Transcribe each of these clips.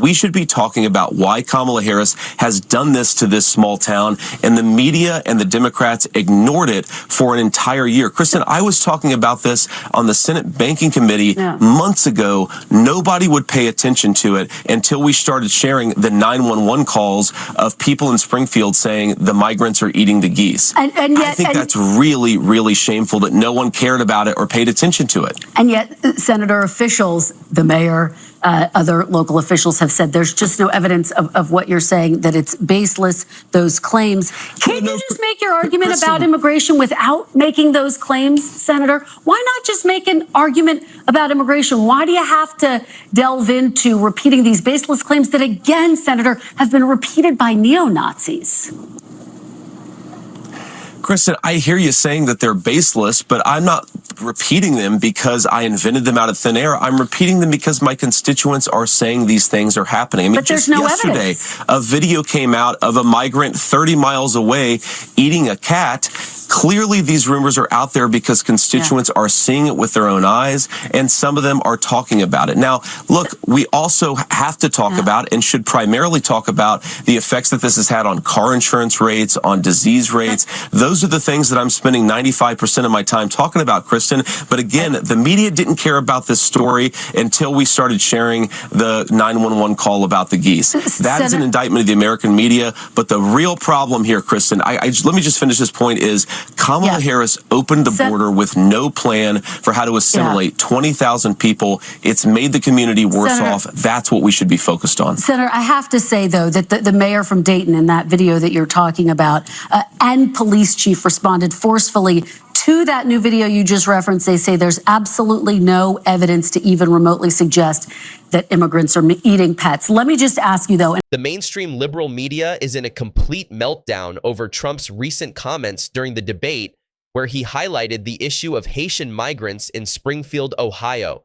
We should be talking about why Kamala Harris has done this to this small town, and the media and the Democrats ignored it for an entire year. Kristen, I was talking about this on the Senate Banking Committee months ago. Nobody would pay attention to it until we started sharing the 911 calls of people in Springfield saying the migrants are eating the geese. And yet, I think that's really, really shameful that no one cared about it or paid attention to it. And yet, Senator, officials, the mayor, other local officials have said there's just no evidence of what you're saying, that it's baseless, those claims. Can't you just make your argument about immigration without making those claims, Senator? Why not just make an argument about immigration? Why do you have to delve into repeating these baseless claims that, again, Senator, have been repeated by neo-Nazis? Kristen, I hear you saying that they're baseless, but I'm not repeating them because I invented them out of thin air. I'm repeating them because my constituents are saying these things are happening. I mean, just yesterday, a video came out of a migrant 30 miles away eating a cat. Clearly, these rumors are out there because constituents are seeing it with their own eyes, and some of them are talking about it. Now, look, we also have to talk about and should primarily talk about the effects that this has had on car insurance rates, on disease rates. Those are the things that I'm spending 95% of my time talking about, Kristen. But again, the media didn't care about this story until we started sharing the 911 call about the geese. That is an indictment of the American media. But the real problem here, Kristen, let me just finish this point, is Kamala Harris opened the border with no plan for how to assimilate 20,000 people. It's made the community worse off. That's what we should be focused on. Senator, I have to say, though, that the mayor from Dayton in that video that you're talking about and police chief responded forcefully to that new video you just referenced. They say there's absolutely no evidence to even remotely suggest that immigrants are eating pets. Let me just ask you, though. The mainstream liberal media is in a complete meltdown over Trump's recent comments during the debate, where he highlighted the issue of Haitian migrants in Springfield, Ohio.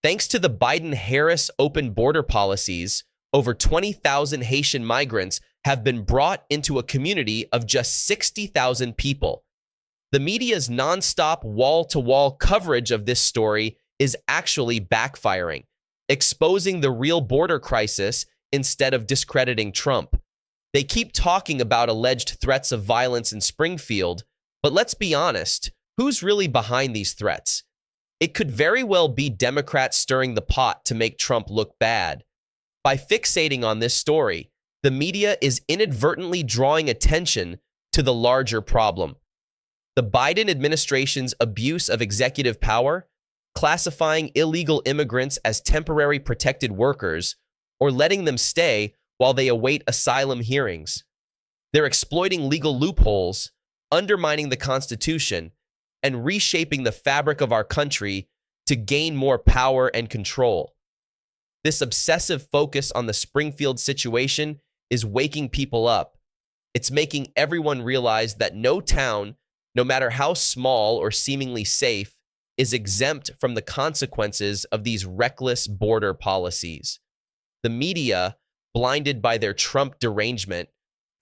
Thanks to the Biden-Harris open border policies, over 20,000 Haitian migrants have been brought into a community of just 60,000 people. The media's nonstop wall-to-wall coverage of this story is actually backfiring, exposing the real border crisis instead of discrediting Trump. They keep talking about alleged threats of violence in Springfield, but let's be honest, who's really behind these threats? It could very well be Democrats stirring the pot to make Trump look bad. By fixating on this story, the media is inadvertently drawing attention to the larger problem. The Biden administration's abuse of executive power, classifying illegal immigrants as temporary protected workers, or letting them stay while they await asylum hearings. They're exploiting legal loopholes, undermining the Constitution, and reshaping the fabric of our country to gain more power and control. This obsessive focus on the Springfield situation is waking people up. It's making everyone realize that no town, no matter how small or seemingly safe, is exempt from the consequences of these reckless border policies. The media, blinded by their Trump derangement,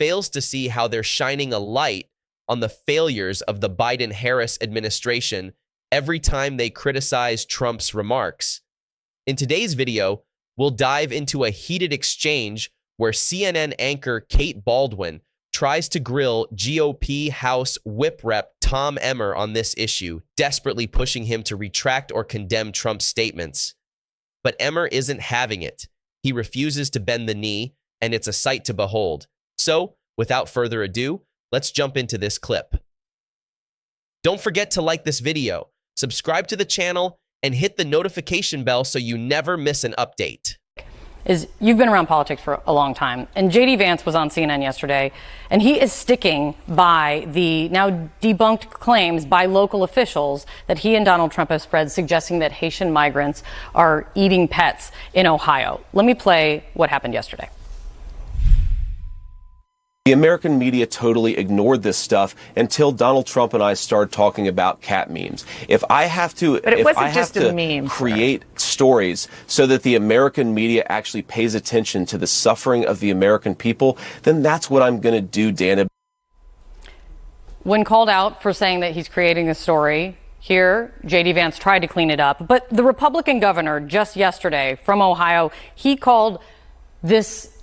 fails to see how they're shining a light on the failures of the Biden-Harris administration every time they criticize Trump's remarks. In today's video, we'll dive into a heated exchange where CNN anchor Kate Baldwin tries to grill GOP House Whip Rep Tom Emmer on this issue, desperately pushing him to retract or condemn Trump's statements. But Emmer isn't having it. He refuses to bend the knee, and it's a sight to behold. So, without further ado, let's jump into this clip. Don't forget to like this video, subscribe to the channel, and hit the notification bell so you never miss an update. You've been around politics for a long time, and J.D. Vance was on CNN yesterday, and he is sticking by the now debunked claims by local officials that he and Donald Trump have spread, suggesting that Haitian migrants are eating pets in Ohio. Let me play what happened yesterday. The American media totally ignored this stuff until Donald Trump and I started talking about cat memes. If I have to, create stories so that the American media actually pays attention to the suffering of the American people, then that's what I'm going to do, Dana. When called out for saying that he's creating a story, here, J.D. Vance tried to clean it up. But the Republican governor just yesterday from Ohio, he called this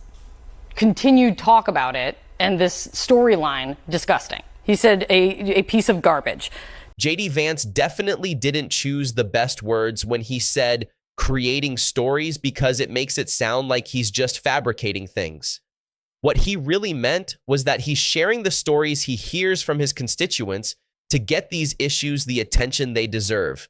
continued talk about it and this storyline disgusting. He said a piece of garbage. JD Vance definitely didn't choose the best words when he said creating stories, because it makes it sound like he's just fabricating things. What he really meant was that he's sharing the stories he hears from his constituents to get these issues the attention they deserve.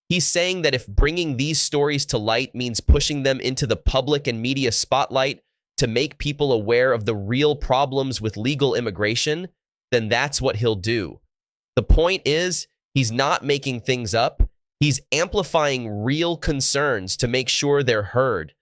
He's saying that if bringing these stories to light means pushing them into the public and media spotlight to make people aware of the real problems with legal immigration, then that's what he'll do. The point is, he's not making things up. He's amplifying real concerns to make sure they're heard.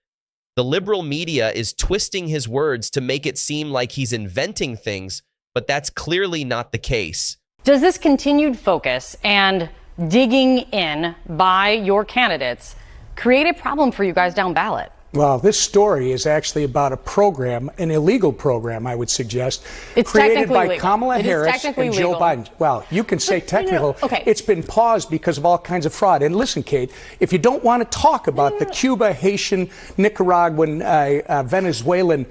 The liberal media is twisting his words to make it seem like he's inventing things, but that's clearly not the case. Does this continued focus and digging in by your candidates create a problem for you guys down ballot? Well, this story is actually about a program, an illegal program, I would suggest, it's created by legal. Kamala Harris and Joe Biden. Well, you can say technical. Okay. It's been paused because of all kinds of fraud. And listen, Kate, if you don't want to talk about the Cuba, Haitian, Nicaraguan, Venezuelan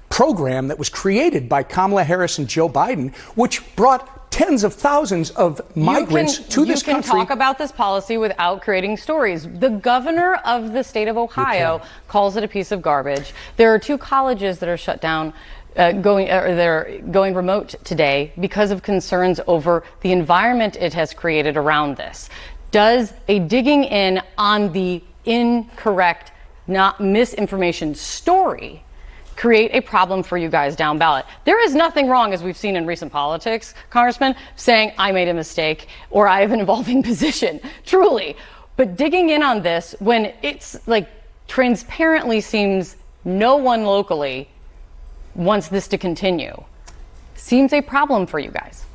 program that was created by Kamala Harris and Joe Biden, which brought tens of thousands of migrants to this country. You can talk about this policy without creating stories. The governor of the state of Ohio calls it a piece of garbage. There are 2 colleges that are shut down, they're going remote today because of concerns over the environment it has created around this. Does a digging in on the incorrect, not misinformation story create a problem for you guys down ballot? There is nothing wrong, as we've seen in recent politics, Congressman, saying I made a mistake or I have an evolving position, truly. But digging in on this when it's like transparently seems no one locally wants this to continue seems a problem for you guys.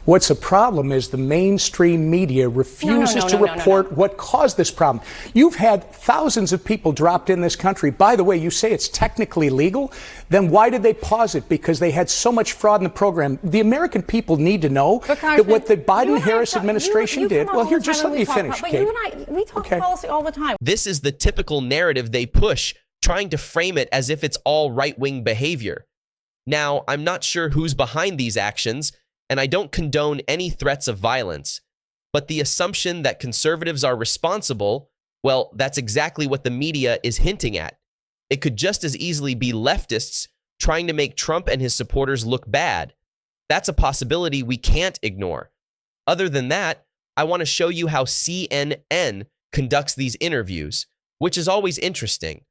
What's a problem is the mainstream media refuses to report what caused this problem. You've had thousands of people dropped in this country. By the way, you say it's technically legal. Then why did they pause it? Because they had so much fraud in the program. The American people need to know that what the Biden-Harris administration did. Well, here, just let me finish, Kate. You and I, we talk policy all the time. This is the typical narrative they push, trying to frame it as if it's all right-wing behavior. Now, I'm not sure who's behind these actions, and I don't condone any threats of violence. But the assumption that conservatives are responsible, well, that's exactly what the media is hinting at. It could just as easily be leftists trying to make Trump and his supporters look bad. That's a possibility we can't ignore. Other than that, I want to show you how CNN conducts these interviews, which is always interesting.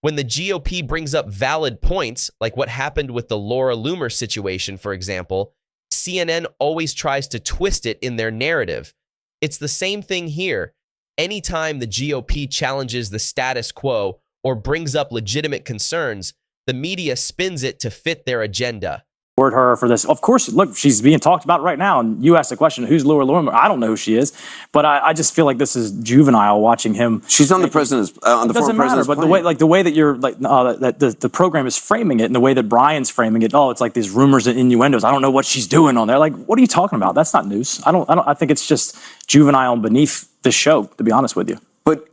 When the GOP brings up valid points, like what happened with the Laura Loomer situation, for example, CNN always tries to twist it in their narrative. It's the same thing here. Anytime the GOP challenges the status quo or brings up legitimate concerns, the media spins it to fit their agenda. Her for this. Of course, look, she's being talked about right now. And you asked the question, who's Laura Loomer? I don't know who she is, but I just feel like this is juvenile watching him. She's on the president's, on the former president's plane. But the way that you're like, that the program is framing it and the way that Brian's framing it, it's like these rumors and innuendos. I don't know what she's doing on there. Like, what are you talking about? That's not news. I think it's just juvenile and beneath this show, to be honest with you. But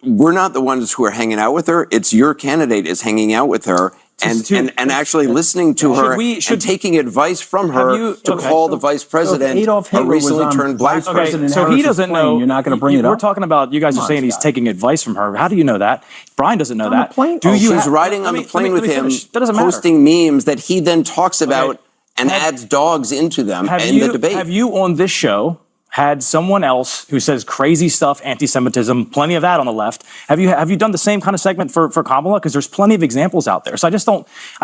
we're not the ones who are hanging out with her. It's your candidate is hanging out with her. And actually listening to her and taking advice from her to call the vice president a recently turned black person. So he doesn't know. You're not going to bring it up. We're talking about, you guys are saying he's taking advice from her. How do you know that? Brian doesn't know that. She's riding on the plane with him, posting memes that he then talks about and adds dogs into them in the debate. Have you on this show had someone else who says crazy stuff, anti-Semitism, plenty of that on the left? Have you done the same kind of segment for Kamala? Because there's plenty of examples out there. So I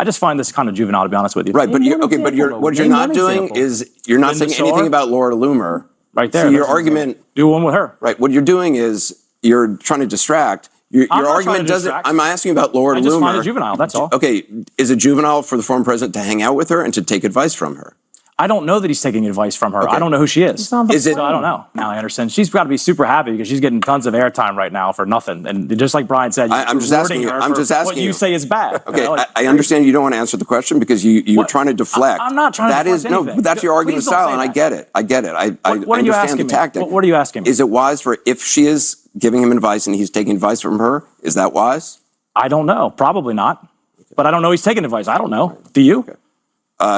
just find this kind of juvenile, to be honest with you. Right, but what you're not doing is you're not saying anything about Laura Loomer. Right there. So your argument. Do one with her. Right. What you're doing is you're trying to distract. Your argument doesn't. I'm asking about Laura Loomer. I just find it juvenile. That's all. Okay, is it juvenile for the former president to hang out with her and to take advice from her? I don't know that he's taking advice from her. Okay. I don't know who she is. Is it? So I don't know. Now Anderson, she's got to be super happy because she's getting tons of airtime right now for nothing. And just like Brian said, I'm just asking you. I'm just asking what you say is bad. Okay, You know, like, I understand you don't want to answer the question because you're trying to deflect. I'm not trying to deflect no, anything. but that's your argument Please don't style, say and I that. get it. I get it. I What are you understand asking the me? tactic. What are you asking me? Is it wise for if she is giving him advice and he's taking advice from her? Is that wise? I don't know. Probably not. But I don't know he's taking advice. I don't know. Do you? Okay.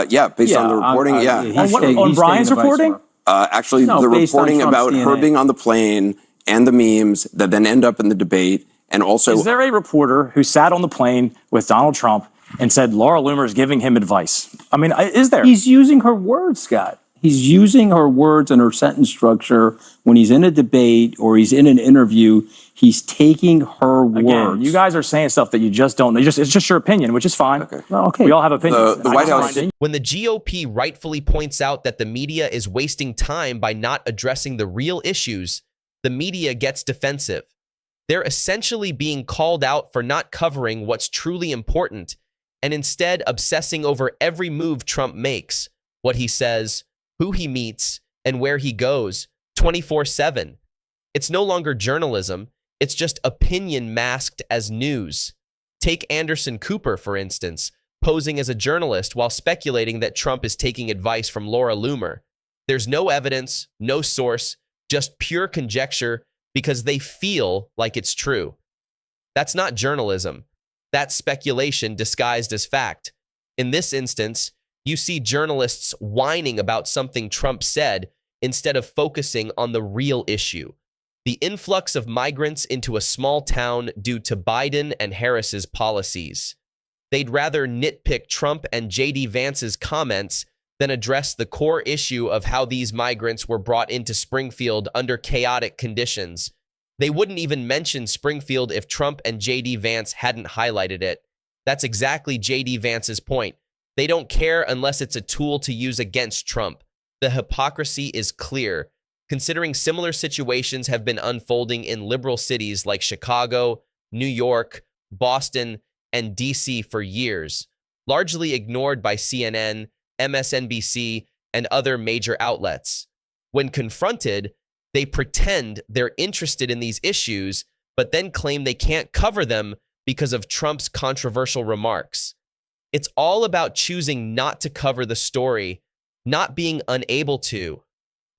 Yeah, based on the reporting, On Brian's reporting? Actually, No, the based on reporting Trump's about her DNA. being on the plane and the memes that then end up in the debate, and also Is there a reporter who sat on the plane with Donald Trump and said Laura Loomer is giving him advice? I mean, is there? He's using her words, Scott. He's using her words and her sentence structure when he's in a debate or he's in an interview. He's taking her words. You guys are saying stuff that you just don't know. It's just your opinion, which is fine. Okay. Well, okay. We all have opinions. The White House. When the GOP rightfully points out that the media is wasting time by not addressing the real issues, the media gets defensive. They're essentially being called out for not covering what's truly important and instead obsessing over every move Trump makes, what he says, who he meets, and where he goes 24/7. It's no longer journalism. It's just opinion masked as news. Take Anderson Cooper, for instance, posing as a journalist while speculating that Trump is taking advice from Laura Loomer. There's no evidence, no source, just pure conjecture because they feel like it's true. That's not journalism. That's speculation disguised as fact. In this instance, you see journalists whining about something Trump said instead of focusing on the real issue. The influx of migrants into a small town due to Biden and Harris's policies. They'd rather nitpick Trump and J.D. Vance's comments than address the core issue of how these migrants were brought into Springfield under chaotic conditions. They wouldn't even mention Springfield if Trump and J.D. Vance hadn't highlighted it. That's exactly J.D. Vance's point. They don't care unless it's a tool to use against Trump. The hypocrisy is clear, considering similar situations have been unfolding in liberal cities like Chicago, New York, Boston, and DC for years, largely ignored by CNN, MSNBC, and other major outlets. When confronted, they pretend they're interested in these issues, but then claim they can't cover them because of Trump's controversial remarks. It's all about choosing not to cover the story, not being unable to.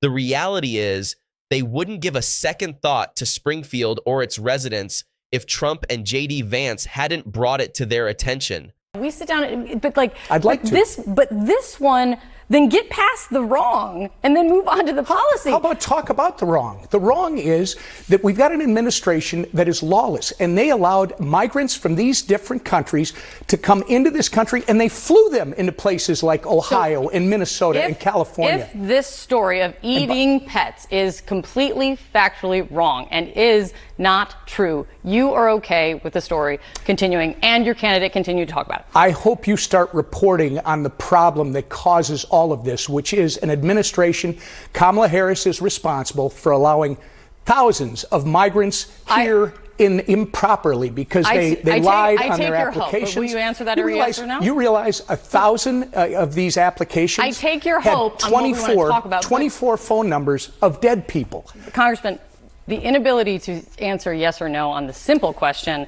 The reality is, they wouldn't give a second thought to Springfield or its residents if Trump and J.D. Vance hadn't brought it to their attention. We sit down, but like, I'd like to. This one, then get past the wrong and then move on to the policy. How about talk about the wrong? The wrong is that we've got an administration that is lawless, and they allowed migrants from these different countries to come into this country, and they flew them into places like Ohio and Minnesota and California. If this story of eating pets is completely factually wrong and is not true, you are okay with the story continuing and your candidate continue to talk about it. I hope you start reporting on the problem that causes all of this, which is an administration. Kamala Harris is responsible for allowing thousands of migrants here improperly because they lied on their applications. Will you answer that yes or no? You realize 1,000 of these applications I take your had hope on what we want to talk about. 24 phone numbers of dead people. Congressman, the inability to answer yes or no on the simple question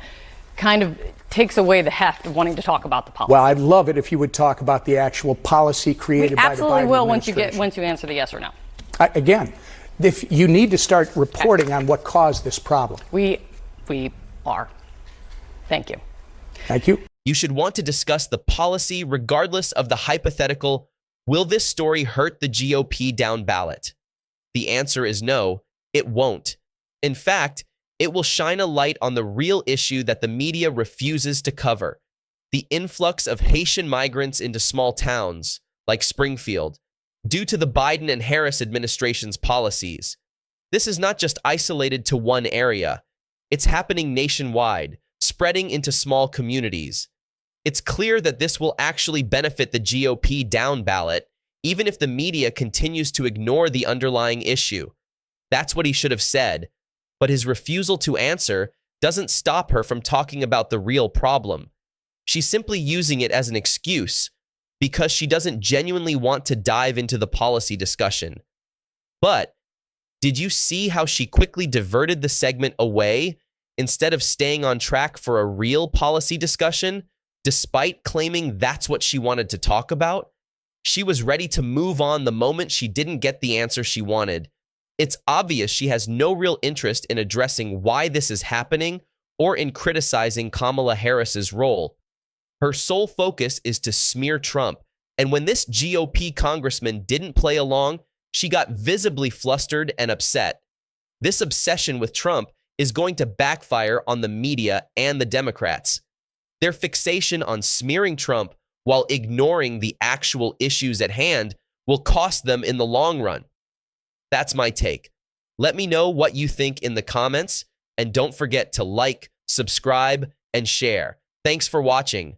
kind of takes away the heft of wanting to talk about the policy. Well, I'd love it if you would talk about the actual policy created by the Biden administration. We absolutely will once you answer the yes or no. Again, if you need to start reporting on what caused this problem. We are. Thank you. Thank you. You should want to discuss the policy regardless of the hypothetical, will this story hurt the GOP down ballot? The answer is no, it won't. In fact, it will shine a light on the real issue that the media refuses to cover, the influx of Haitian migrants into small towns like Springfield due to the Biden and Harris administration's policies. This is not just isolated to one area. It's happening nationwide, spreading into small communities. It's clear that this will actually benefit the GOP down ballot, even if the media continues to ignore the underlying issue. That's what he should have said. But his refusal to answer doesn't stop her from talking about the real problem. She's simply using it as an excuse. because she doesn't genuinely want to dive into the policy discussion. But did you see how she quickly diverted the segment away instead of staying on track for a real policy discussion, despite claiming that's what she wanted to talk about? She was ready to move on the moment she didn't get the answer she wanted. It's obvious she has no real interest in addressing why this is happening or in criticizing Kamala Harris's role. Her sole focus is to smear Trump, and when this GOP congressman didn't play along, she got visibly flustered and upset. This obsession with Trump is going to backfire on the media and the Democrats. Their fixation on smearing Trump while ignoring the actual issues at hand will cost them in the long run. That's my take. Let me know what you think in the comments, and don't forget to like, subscribe, and share. Thanks for watching.